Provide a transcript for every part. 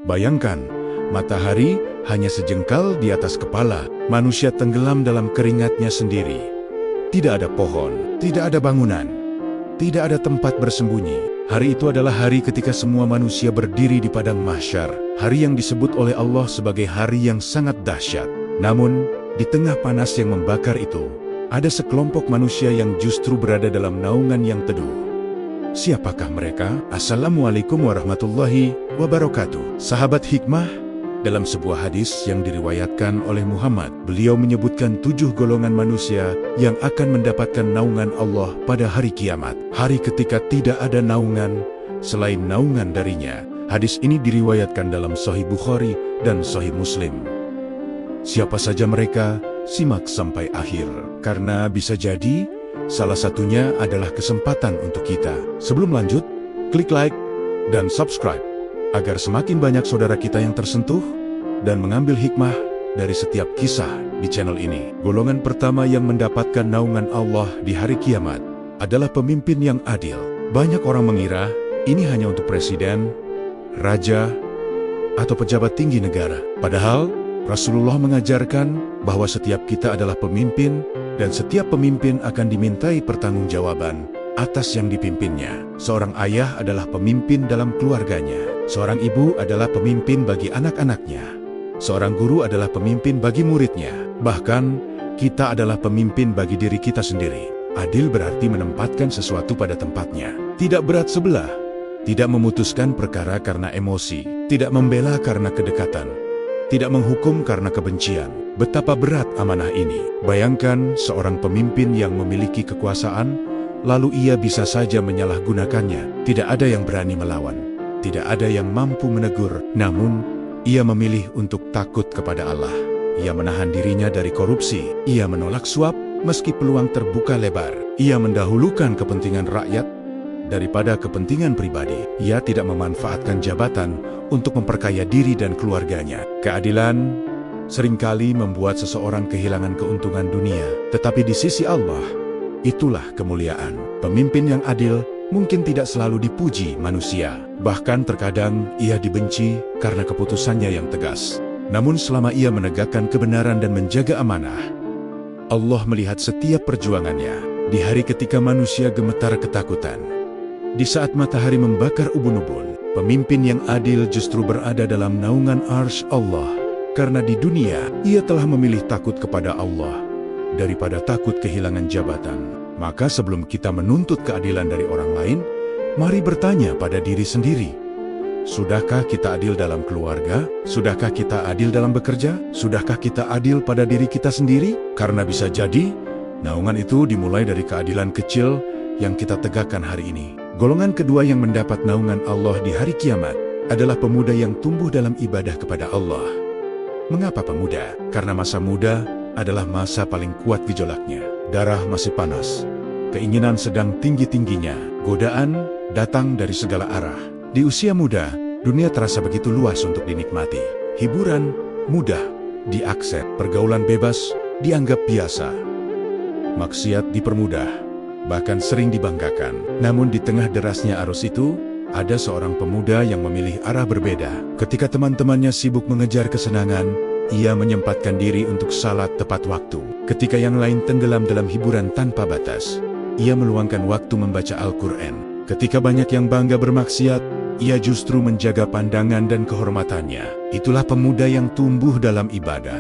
Bayangkan, matahari hanya sejengkal di atas kepala, manusia tenggelam dalam keringatnya sendiri. Tidak ada pohon, tidak ada bangunan, tidak ada tempat bersembunyi. Hari itu adalah hari ketika semua manusia berdiri di padang mahsyar, hari yang disebut oleh Allah sebagai hari yang sangat dahsyat. Namun, di tengah panas yang membakar itu, ada sekelompok manusia yang justru berada dalam naungan yang teduh. Siapakah mereka? Assalamualaikum warahmatullahi wabarakatuh. Sahabat hikmah, dalam sebuah hadis yang diriwayatkan oleh Muhammad, beliau menyebutkan 7 golongan manusia yang akan mendapatkan naungan Allah pada hari kiamat. Hari ketika tidak ada naungan selain naungan darinya. Hadis ini diriwayatkan dalam Sahih Bukhari dan Sahih Muslim. Siapa saja mereka? Simak sampai akhir, karena bisa jadi salah satunya adalah kesempatan untuk kita. Sebelum lanjut, klik like dan subscribe agar semakin banyak saudara kita yang tersentuh dan mengambil hikmah dari setiap kisah di channel ini. Golongan pertama yang mendapatkan naungan Allah di hari kiamat adalah pemimpin yang adil. Banyak orang mengira ini hanya untuk presiden, raja, atau pejabat tinggi negara. Padahal Rasulullah mengajarkan bahwa setiap kita adalah pemimpin dan setiap pemimpin akan dimintai pertanggungjawaban atas yang dipimpinnya. Seorang ayah adalah pemimpin dalam keluarganya. Seorang ibu adalah pemimpin bagi anak-anaknya. Seorang guru adalah pemimpin bagi muridnya. Bahkan, kita adalah pemimpin bagi diri kita sendiri. Adil berarti menempatkan sesuatu pada tempatnya. Tidak berat sebelah, tidak memutuskan perkara karena emosi, tidak membela karena kedekatan, tidak menghukum karena kebencian. Betapa berat amanah ini. Bayangkan seorang pemimpin yang memiliki kekuasaan, lalu ia bisa saja menyalahgunakannya. Tidak ada yang berani melawan, tidak ada yang mampu menegur. Namun, ia memilih untuk takut kepada Allah. Ia menahan dirinya dari korupsi. Ia menolak suap meski peluang terbuka lebar. Ia mendahulukan kepentingan rakyat daripada kepentingan pribadi. Ia tidak memanfaatkan jabatan untuk memperkaya diri dan keluarganya. Keadilan seringkali membuat seseorang kehilangan keuntungan dunia, tetapi di sisi Allah, itulah kemuliaan. Pemimpin yang adil mungkin tidak selalu dipuji manusia. Bahkan terkadang ia dibenci karena keputusannya yang tegas. Namun selama ia menegakkan kebenaran dan menjaga amanah, Allah melihat setiap perjuangannya. Di hari ketika manusia gemetar ketakutan, di saat matahari membakar ubun-ubun, pemimpin yang adil justru berada dalam naungan arsy Allah. Karena di dunia, ia telah memilih takut kepada Allah daripada takut kehilangan jabatan. Maka sebelum kita menuntut keadilan dari orang lain, mari bertanya pada diri sendiri. Sudahkah kita adil dalam keluarga? Sudahkah kita adil dalam bekerja? Sudahkah kita adil pada diri kita sendiri? Karena bisa jadi, naungan itu dimulai dari keadilan kecil yang kita tegakkan hari ini. Golongan kedua yang mendapat naungan Allah di hari kiamat adalah pemuda yang tumbuh dalam ibadah kepada Allah. Mengapa pemuda? Karena masa muda adalah masa paling kuat gejolaknya. Darah masih panas, keinginan sedang tinggi-tingginya, godaan datang dari segala arah. Di usia muda, dunia terasa begitu luas untuk dinikmati. Hiburan mudah diakses, pergaulan bebas dianggap biasa. Maksiat dipermudah, bahkan sering dibanggakan. Namun di tengah derasnya arus itu, ada seorang pemuda yang memilih arah berbeda. Ketika teman-temannya sibuk mengejar kesenangan, ia menyempatkan diri untuk salat tepat waktu. Ketika yang lain tenggelam dalam hiburan tanpa batas, ia meluangkan waktu membaca Al-Quran. Ketika banyak yang bangga bermaksiat, ia justru menjaga pandangan dan kehormatannya. Itulah pemuda yang tumbuh dalam ibadah.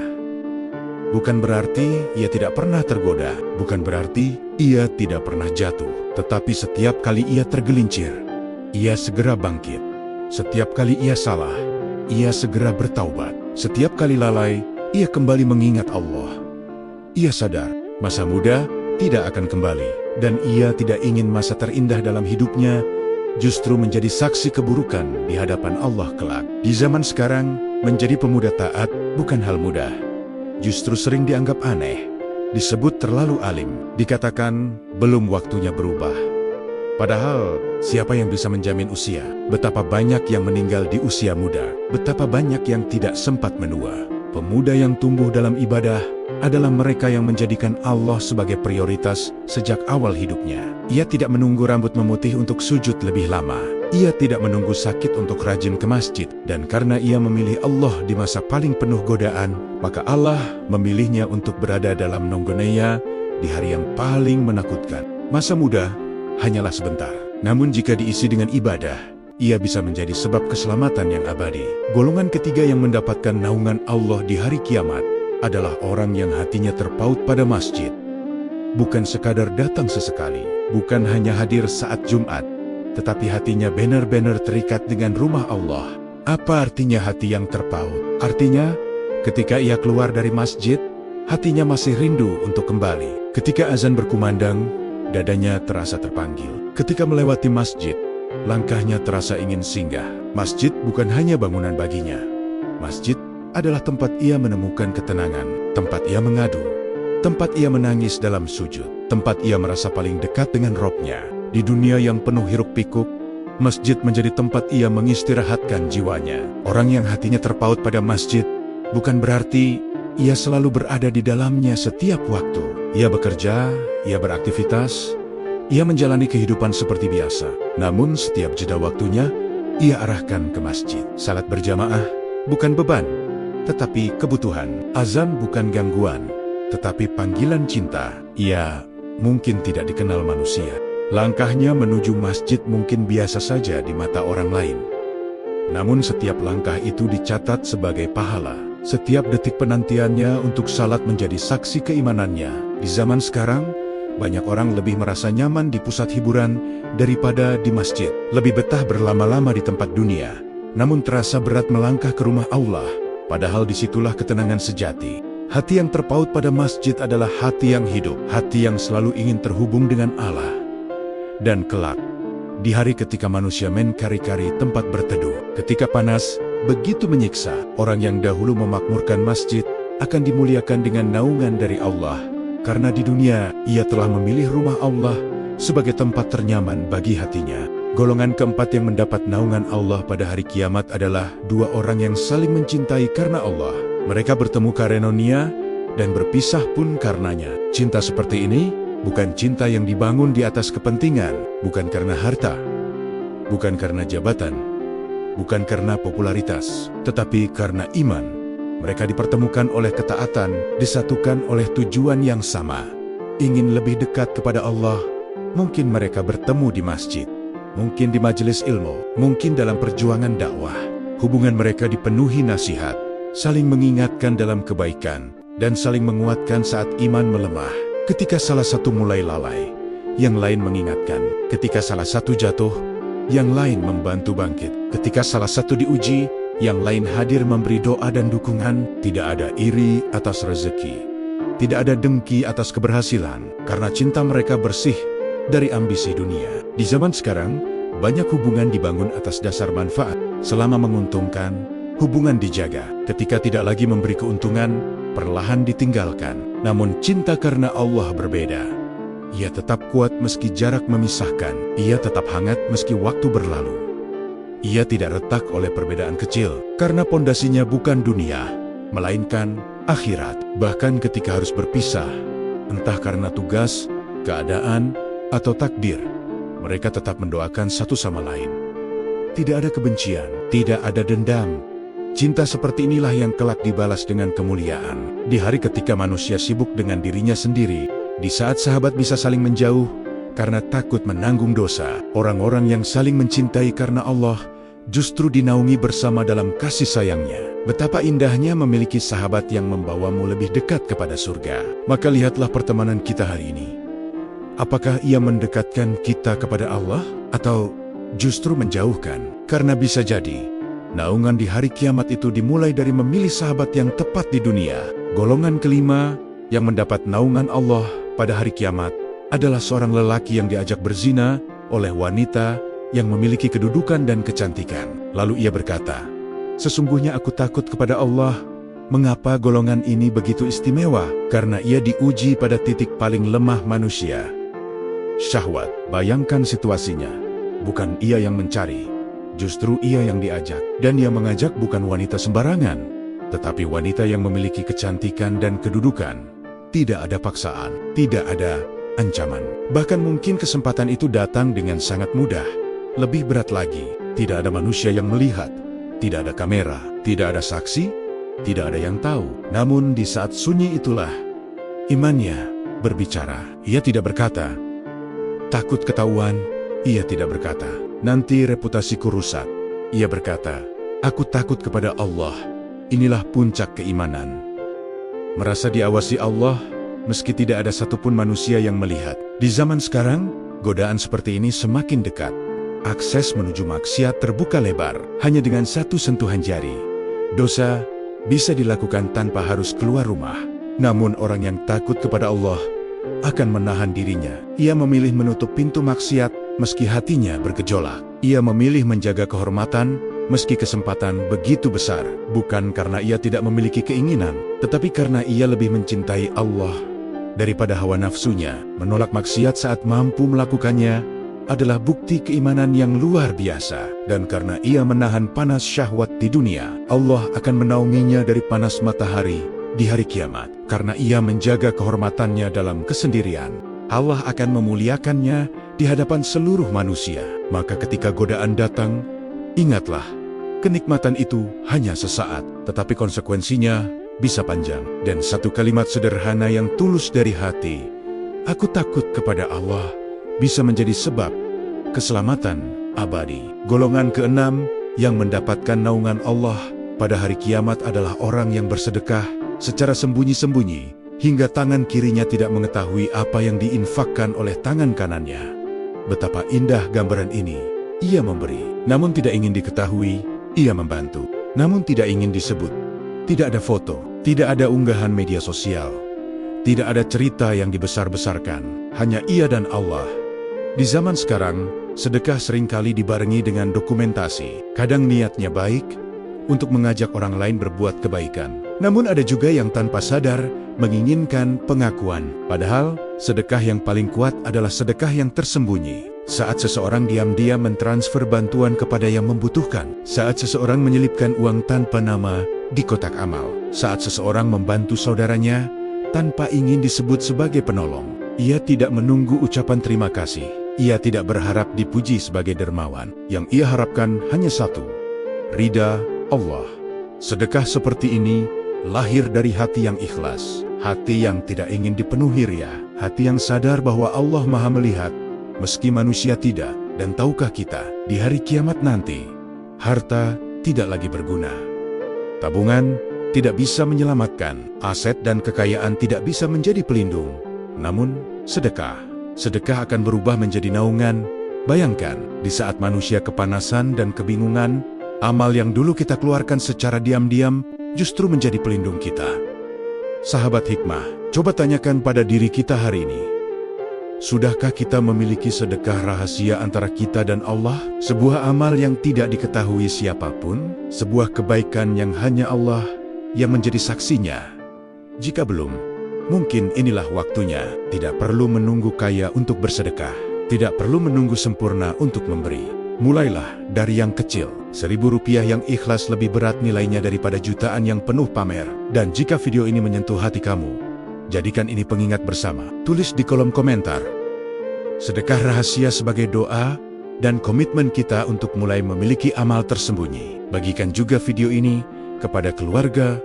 Bukan berarti ia tidak pernah tergoda, bukan berarti ia tidak pernah jatuh. Tetapi setiap kali ia tergelincir, ia segera bangkit. Setiap kali ia salah, ia segera bertaubat. Setiap kali lalai, ia kembali mengingat Allah. Ia sadar, masa muda tidak akan kembali. Dan ia tidak ingin masa terindah dalam hidupnya justru menjadi saksi keburukan di hadapan Allah kelak. Di zaman sekarang, menjadi pemuda taat bukan hal mudah. Justru sering dianggap aneh, disebut terlalu alim, dikatakan belum waktunya berubah. Padahal, siapa yang bisa menjamin usia? Betapa banyak yang meninggal di usia muda, betapa banyak yang tidak sempat menua. Pemuda yang tumbuh dalam ibadah adalah mereka yang menjadikan Allah sebagai prioritas sejak awal hidupnya. Ia tidak menunggu rambut memutih untuk sujud lebih lama. Ia tidak menunggu sakit untuk rajin ke masjid, dan karena ia memilih Allah di masa paling penuh godaan, maka Allah memilihnya untuk berada dalam nonggoneya di hari yang paling menakutkan. Masa muda hanyalah sebentar, namun jika diisi dengan ibadah, ia bisa menjadi sebab keselamatan yang abadi. Golongan ketiga yang mendapatkan naungan Allah di hari kiamat adalah orang yang hatinya terpaut pada masjid. Bukan sekadar datang sesekali, bukan hanya hadir saat Jumat, tetapi hatinya benar-benar terikat dengan rumah Allah. Apa artinya hati yang terpaut? Artinya, ketika ia keluar dari masjid, hatinya masih rindu untuk kembali. Ketika azan berkumandang, dadanya terasa terpanggil. Ketika melewati masjid, langkahnya terasa ingin singgah. Masjid bukan hanya bangunan baginya. Masjid adalah tempat ia menemukan ketenangan, tempat ia mengadu, tempat ia menangis dalam sujud, tempat ia merasa paling dekat dengan Robnya. Di dunia yang penuh hiruk-pikuk, masjid menjadi tempat ia mengistirahatkan jiwanya. Orang yang hatinya terpaut pada masjid bukan berarti ia selalu berada di dalamnya setiap waktu. Ia bekerja, ia beraktivitas, ia menjalani kehidupan seperti biasa. Namun setiap jeda waktunya, ia arahkan ke masjid. Salat berjamaah bukan beban, tetapi kebutuhan. Azan bukan gangguan, tetapi panggilan cinta. Ia mungkin tidak dikenal manusia. Langkahnya menuju masjid mungkin biasa saja di mata orang lain. Namun setiap langkah itu dicatat sebagai pahala. Setiap detik penantiannya untuk salat menjadi saksi keimanannya. Di zaman sekarang, banyak orang lebih merasa nyaman di pusat hiburan daripada di masjid. Lebih betah berlama-lama di tempat dunia, namun terasa berat melangkah ke rumah Allah, padahal disitulah ketenangan sejati. Hati yang terpaut pada masjid adalah hati yang hidup, hati yang selalu ingin terhubung dengan Allah. Dan kelak, di hari ketika manusia mencari-cari tempat berteduh, ketika panas begitu menyiksa, orang yang dahulu memakmurkan masjid akan dimuliakan dengan naungan dari Allah. Karena di dunia, ia telah memilih rumah Allah sebagai tempat ternyaman bagi hatinya. Golongan keempat yang mendapat naungan Allah pada hari kiamat adalah dua orang yang saling mencintai karena Allah. Mereka bertemu karunia dan berpisah pun karenanya. Cinta seperti ini bukan cinta yang dibangun di atas kepentingan, bukan karena harta, bukan karena jabatan, bukan karena popularitas, tetapi karena iman. Mereka dipertemukan oleh ketaatan, disatukan oleh tujuan yang sama. Ingin lebih dekat kepada Allah, mungkin mereka bertemu di masjid, mungkin di majelis ilmu, mungkin dalam perjuangan dakwah. Hubungan mereka dipenuhi nasihat, saling mengingatkan dalam kebaikan, dan saling menguatkan saat iman melemah. Ketika salah satu mulai lalai, yang lain mengingatkan. Ketika salah satu jatuh, yang lain membantu bangkit. Ketika salah satu diuji, yang lain hadir memberi doa dan dukungan. Tidak ada iri atas rezeki, tidak ada dengki atas keberhasilan, karena cinta mereka bersih dari ambisi dunia. Di zaman sekarang, banyak hubungan dibangun atas dasar manfaat. Selama menguntungkan, hubungan dijaga. Ketika tidak lagi memberi keuntungan, perlahan ditinggalkan. Namun cinta karena Allah berbeda. Ia tetap kuat meski jarak memisahkan. Ia tetap hangat meski waktu berlalu. Ia tidak retak oleh perbedaan kecil, karena pondasinya bukan dunia, melainkan akhirat. Bahkan ketika harus berpisah, entah karena tugas, keadaan, atau takdir, mereka tetap mendoakan satu sama lain. Tidak ada kebencian, tidak ada dendam. Cinta seperti inilah yang kelak dibalas dengan kemuliaan. Di hari ketika manusia sibuk dengan dirinya sendiri, di saat sahabat bisa saling menjauh karena takut menanggung dosa, orang-orang yang saling mencintai karena Allah justru dinaungi bersama dalam kasih sayangnya. Betapa indahnya memiliki sahabat yang membawamu lebih dekat kepada surga. Maka lihatlah pertemanan kita hari ini. Apakah ia mendekatkan kita kepada Allah atau justru menjauhkan? Karena bisa jadi naungan di hari kiamat itu dimulai dari memilih sahabat yang tepat di dunia. Golongan kelima yang mendapat naungan Allah pada hari kiamat adalah seorang lelaki yang diajak berzina oleh wanita yang memiliki kedudukan dan kecantikan. Lalu ia berkata, "Sesungguhnya aku takut kepada Allah." Mengapa golongan ini begitu istimewa? Karena ia diuji pada titik paling lemah manusia, syahwat. Bayangkan situasinya, bukan ia yang mencari, justru ia yang diajak. Dan yang mengajak bukan wanita sembarangan, tetapi wanita yang memiliki kecantikan dan kedudukan. Tidak ada paksaan, tidak ada ancaman. Bahkan mungkin kesempatan itu datang dengan sangat mudah. Lebih berat lagi, tidak ada manusia yang melihat, tidak ada kamera, tidak ada saksi, tidak ada yang tahu. Namun di saat sunyi itulah, imannya berbicara. Ia tidak berkata, takut ketahuan. Ia tidak berkata, nanti reputasiku rusak. Ia berkata, aku takut kepada Allah. Inilah puncak keimanan. Merasa diawasi Allah, meski tidak ada satupun manusia yang melihat. Di zaman sekarang, godaan seperti ini semakin dekat. Akses menuju maksiat terbuka lebar, hanya dengan satu sentuhan jari. Dosa bisa dilakukan tanpa harus keluar rumah. Namun orang yang takut kepada Allah akan menahan dirinya. Ia memilih menutup pintu maksiat meski hatinya bergejolak. Ia memilih menjaga kehormatan meski kesempatan begitu besar. Bukan karena ia tidak memiliki keinginan, tetapi karena ia lebih mencintai Allah daripada hawa nafsunya. Menolak maksiat saat mampu melakukannya adalah bukti keimanan yang luar biasa. Dan karena ia menahan panas syahwat di dunia, Allah akan menaunginya dari panas matahari di hari kiamat. Karena ia menjaga kehormatannya dalam kesendirian, Allah akan memuliakannya di hadapan seluruh manusia. Maka ketika godaan datang, ingatlah, kenikmatan itu hanya sesaat, tetapi konsekuensinya bisa panjang. Dan satu kalimat sederhana yang tulus dari hati, aku takut kepada Allah, bisa menjadi sebab keselamatan abadi. Golongan keenam yang mendapatkan naungan Allah pada hari kiamat adalah orang yang bersedekah secara sembunyi-sembunyi, hingga tangan kirinya tidak mengetahui apa yang diinfakkan oleh tangan kanannya. Betapa indah gambaran ini. Ia memberi, namun tidak ingin diketahui. Ia membantu, namun tidak ingin disebut. Tidak ada foto, tidak ada unggahan media sosial, tidak ada cerita yang dibesar-besarkan. Hanya ia dan Allah. Di zaman sekarang, sedekah seringkali dibarengi dengan dokumentasi. Kadang niatnya baik untuk mengajak orang lain berbuat kebaikan. Namun ada juga yang tanpa sadar menginginkan pengakuan. Padahal, sedekah yang paling kuat adalah sedekah yang tersembunyi. Saat seseorang diam-diam mentransfer bantuan kepada yang membutuhkan. Saat seseorang menyelipkan uang tanpa nama di kotak amal. Saat seseorang membantu saudaranya tanpa ingin disebut sebagai penolong. Ia tidak menunggu ucapan terima kasih. Ia tidak berharap dipuji sebagai dermawan. Yang ia harapkan hanya satu, ridha Allah. Sedekah seperti ini lahir dari hati yang ikhlas, hati yang tidak ingin dipenuhi riya, hati yang sadar bahwa Allah Maha melihat, meski manusia tidak. Dan tahukah kita, di hari kiamat nanti, harta tidak lagi berguna. Tabungan tidak bisa menyelamatkan, aset dan kekayaan tidak bisa menjadi pelindung. Namun, sedekah akan berubah menjadi naungan. Bayangkan, di saat manusia kepanasan dan kebingungan, amal yang dulu kita keluarkan secara diam-diam justru menjadi pelindung kita. Sahabat hikmah, coba tanyakan pada diri kita hari ini. Sudahkah kita memiliki sedekah rahasia antara kita dan Allah? Sebuah amal yang tidak diketahui siapapun, sebuah kebaikan yang hanya Allah yang menjadi saksinya. Jika belum, mungkin inilah waktunya. Tidak perlu menunggu kaya untuk bersedekah. Tidak perlu menunggu sempurna untuk memberi. Mulailah dari yang kecil. Rp1.000 yang ikhlas lebih berat nilainya daripada jutaan yang penuh pamer. Dan jika video ini menyentuh hati kamu, jadikan ini pengingat bersama. Tulis di kolom komentar. Sedekah rahasia sebagai doa dan komitmen kita untuk mulai memiliki amal tersembunyi. Bagikan juga video ini kepada keluarga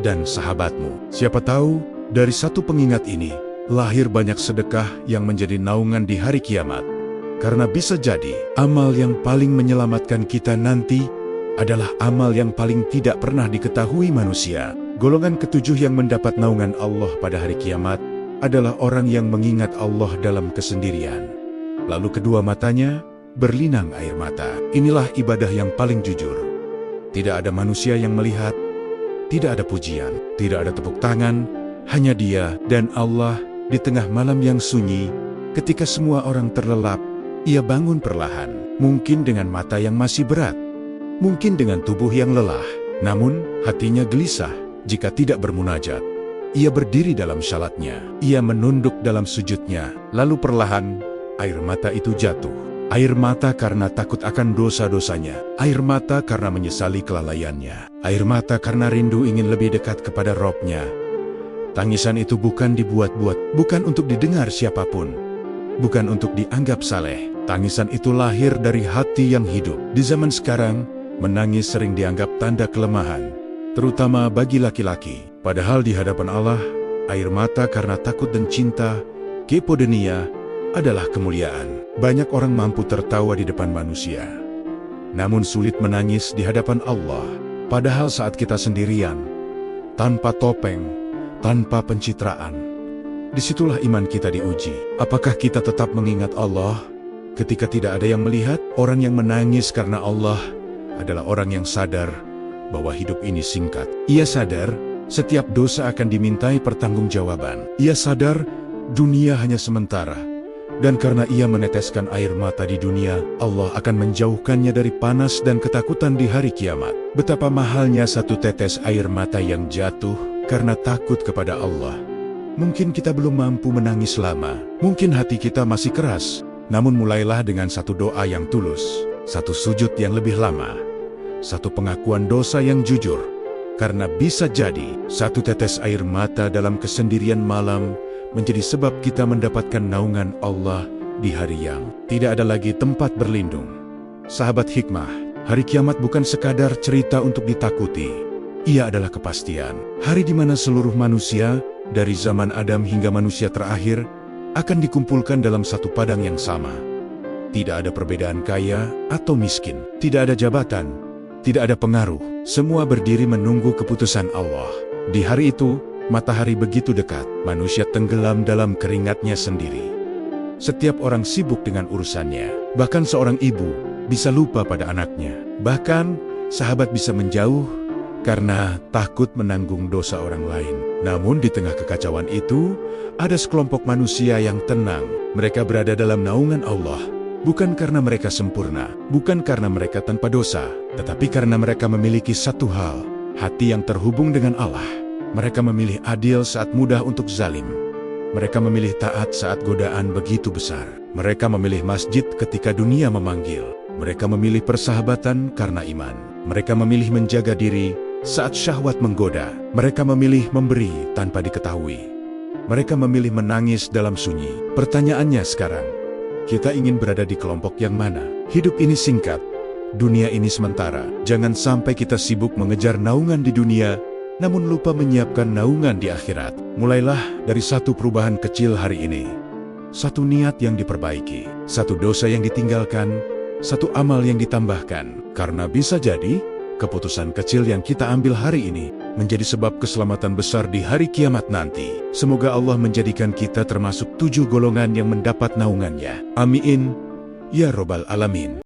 dan sahabatmu. Siapa tahu, dari satu pengingat ini, lahir banyak sedekah yang menjadi naungan di hari kiamat. Karena bisa jadi, amal yang paling menyelamatkan kita nanti adalah amal yang paling tidak pernah diketahui manusia. Golongan ketujuh yang mendapat naungan Allah pada hari kiamat adalah orang yang mengingat Allah dalam kesendirian. Lalu kedua matanya berlinang air mata. Inilah ibadah yang paling jujur. Tidak ada manusia yang melihat, tidak ada pujian, tidak ada tepuk tangan, hanya Dia dan Allah di tengah malam yang sunyi. Ketika semua orang terlelap, ia bangun perlahan, mungkin dengan mata yang masih berat, mungkin dengan tubuh yang lelah, namun hatinya gelisah jika tidak bermunajat. Ia berdiri dalam salatnya, ia menunduk dalam sujudnya, lalu perlahan air mata itu jatuh. Air mata karena takut akan dosa-dosanya, air mata karena menyesali kelalaiannya, air mata karena rindu ingin lebih dekat kepada Robnya. Tangisan itu bukan dibuat-buat, bukan untuk didengar siapapun. bukan untuk dianggap saleh. Tangisan itu lahir dari hati yang hidup. Di zaman sekarang, menangis sering dianggap tanda kelemahan, terutama bagi laki-laki. Padahal di hadapan Allah, air mata karena takut dan cinta, kepo dunia, adalah kemuliaan. Banyak orang mampu tertawa di depan manusia, namun sulit menangis di hadapan Allah. Padahal saat kita sendirian, tanpa topeng, tanpa pencitraan, disitulah iman kita diuji. Apakah kita tetap mengingat Allah ketika tidak ada yang melihat? Orang yang menangis karena Allah adalah orang yang sadar bahwa hidup ini singkat. Ia sadar setiap dosa akan dimintai pertanggungjawaban. Ia sadar dunia hanya sementara. Dan karena ia meneteskan air mata di dunia, Allah akan menjauhkannya dari panas dan ketakutan di hari kiamat. Betapa mahalnya satu tetes air mata yang jatuh karena takut kepada Allah. Mungkin kita belum mampu menangis lama, mungkin hati kita masih keras, namun mulailah dengan satu doa yang tulus, satu sujud yang lebih lama, satu pengakuan dosa yang jujur. Karena bisa jadi, satu tetes air mata dalam kesendirian malam menjadi sebab kita mendapatkan naungan Allah di hari yang tidak ada lagi tempat berlindung. Sahabat hikmah, hari kiamat bukan sekadar cerita untuk ditakuti. Ia adalah kepastian. Hari di mana seluruh manusia, dari zaman Adam hingga manusia terakhir, akan dikumpulkan dalam satu padang yang sama. Tidak ada perbedaan kaya atau miskin. Tidak ada jabatan. Tidak ada pengaruh. Semua berdiri menunggu keputusan Allah. Di hari itu, matahari begitu dekat, manusia tenggelam dalam keringatnya sendiri. Setiap orang sibuk dengan urusannya. Bahkan seorang ibu bisa lupa pada anaknya. Bahkan sahabat bisa menjauh karena takut menanggung dosa orang lain. Namun di tengah kekacauan itu, ada sekelompok manusia yang tenang. Mereka berada dalam naungan Allah. Bukan karena mereka sempurna, bukan karena mereka tanpa dosa, tetapi karena mereka memiliki satu hal, hati yang terhubung dengan Allah. Mereka memilih adil saat mudah untuk zalim. Mereka memilih taat saat godaan begitu besar. Mereka memilih masjid ketika dunia memanggil. Mereka memilih persahabatan karena iman. Mereka memilih menjaga diri saat syahwat menggoda. Mereka memilih memberi tanpa diketahui. Mereka memilih menangis dalam sunyi. Pertanyaannya sekarang, kita ingin berada di kelompok yang mana? Hidup ini singkat, dunia ini sementara. Jangan sampai kita sibuk mengejar naungan di dunia, namun lupa menyiapkan naungan di akhirat. Mulailah dari satu perubahan kecil hari ini. Satu niat yang diperbaiki, satu dosa yang ditinggalkan, satu amal yang ditambahkan. Karena bisa jadi, keputusan kecil yang kita ambil hari ini menjadi sebab keselamatan besar di hari kiamat nanti. Semoga Allah menjadikan kita termasuk 7 golongan yang mendapat naungannya. Amin. Ya Robbal Alamin.